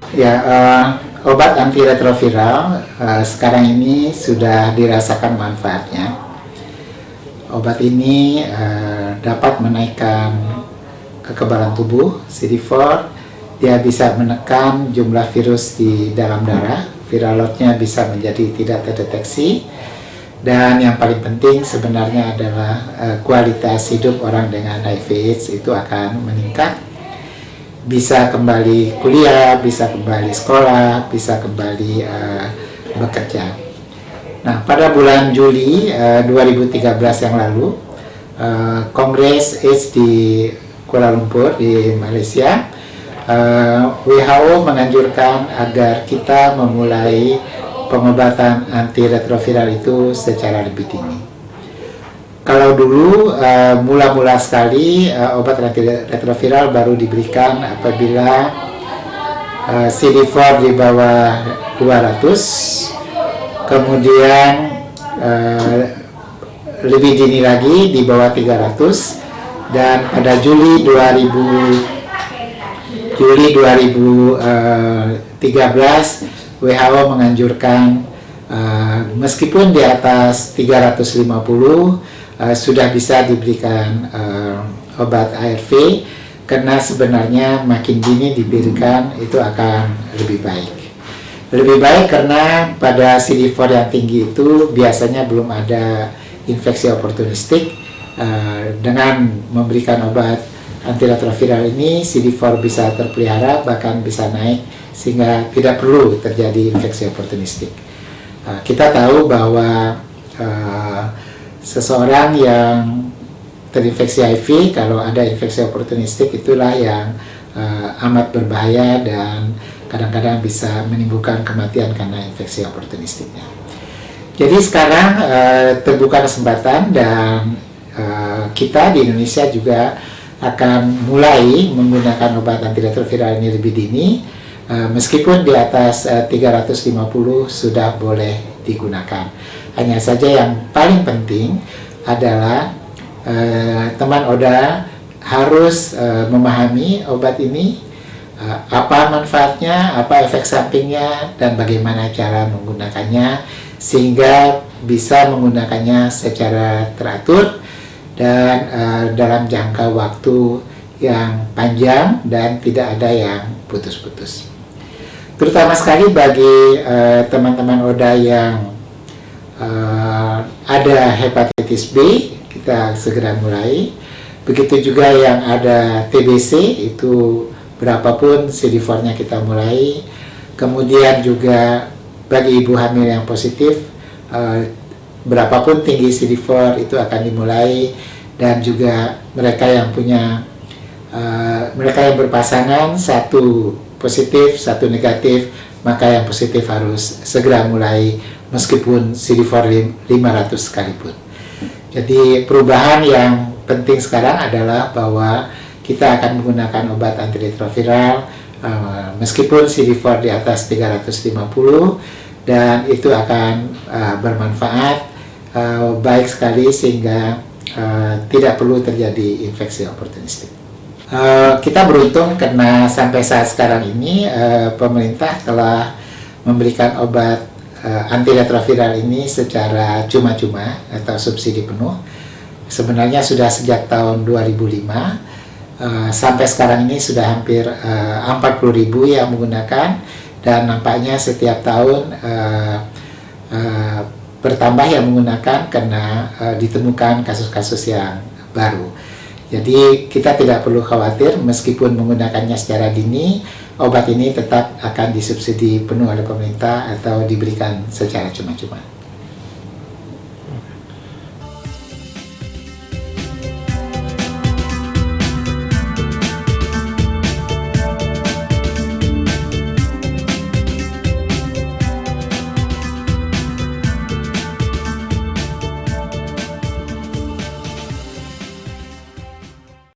Ya, obat antiretroviral sekarang ini sudah dirasakan manfaatnya. Obat ini dapat menaikkan kekebalan tubuh CD4. Dia bisa menekan jumlah virus di dalam darah. Viral load-nya bisa menjadi tidak terdeteksi. Dan yang paling penting sebenarnya adalah kualitas hidup orang dengan HIV/AIDS itu akan meningkat. Bisa kembali kuliah, bisa kembali sekolah, bisa kembali bekerja. Nah, pada bulan Juli 2013 yang lalu, Kongres AIDS di Kuala Lumpur di Malaysia, WHO menganjurkan agar kita memulai pengobatan antiretroviral itu secara lebih dini. Kalau dulu mula-mula sekali obat antiretroviral baru diberikan apabila CD4 di bawah 200, kemudian lebih dini lagi di bawah 300, dan pada Juli 2013 WHO menganjurkan meskipun di atas 350 sudah bisa diberikan obat ARV, karena sebenarnya makin dini diberikan itu akan lebih baik. Lebih baik karena pada CD4 yang tinggi itu biasanya belum ada infeksi oportunistik. Dengan memberikan obat antiretroviral ini, CD4 bisa terpelihara, bahkan bisa naik, sehingga tidak perlu terjadi infeksi oportunistik. Kita tahu bahwa seseorang yang terinfeksi HIV, kalau ada infeksi oportunistik, itulah yang amat berbahaya dan kadang-kadang bisa menimbulkan kematian karena infeksi oportunistiknya. Jadi sekarang terbuka kesempatan, dan kita di Indonesia juga akan mulai menggunakan obat antiretroviral ini lebih dini, meskipun di atas 350 sudah boleh digunakan. Hanya saja yang paling penting adalah teman ODA harus memahami obat ini, apa manfaatnya, apa efek sampingnya, dan bagaimana cara menggunakannya, sehingga bisa menggunakannya secara teratur dan dalam jangka waktu yang panjang dan tidak ada yang putus-putus. Terutama sekali bagi teman-teman ODA yang ada hepatitis B, kita segera mulai. Begitu juga yang ada TBC, itu berapapun CD4-nya kita mulai. Kemudian juga bagi ibu hamil yang positif, berapapun tinggi CD4 itu akan dimulai. Dan juga mereka yang punya mereka yang berpasangan, satu positif, satu negatif, maka yang positif harus segera mulai meskipun CD4 500 sekalipun. Jadi perubahan yang penting sekarang adalah bahwa kita akan menggunakan obat antiretroviral meskipun CD4 di atas 350, dan itu akan bermanfaat baik sekali sehingga tidak perlu terjadi infeksi oportunistik. Kita beruntung karena sampai saat sekarang ini pemerintah telah memberikan obat antiretroviral ini secara cuma-cuma atau subsidi penuh. Sebenarnya sudah sejak tahun 2005 sampai sekarang ini sudah hampir 40.000 yang menggunakan, dan nampaknya setiap tahun bertambah yang menggunakan karena ditemukan kasus-kasus yang baru. Jadi kita tidak perlu khawatir, meskipun menggunakannya secara dini, obat ini tetap akan disubsidi penuh oleh pemerintah atau diberikan secara cuma-cuma.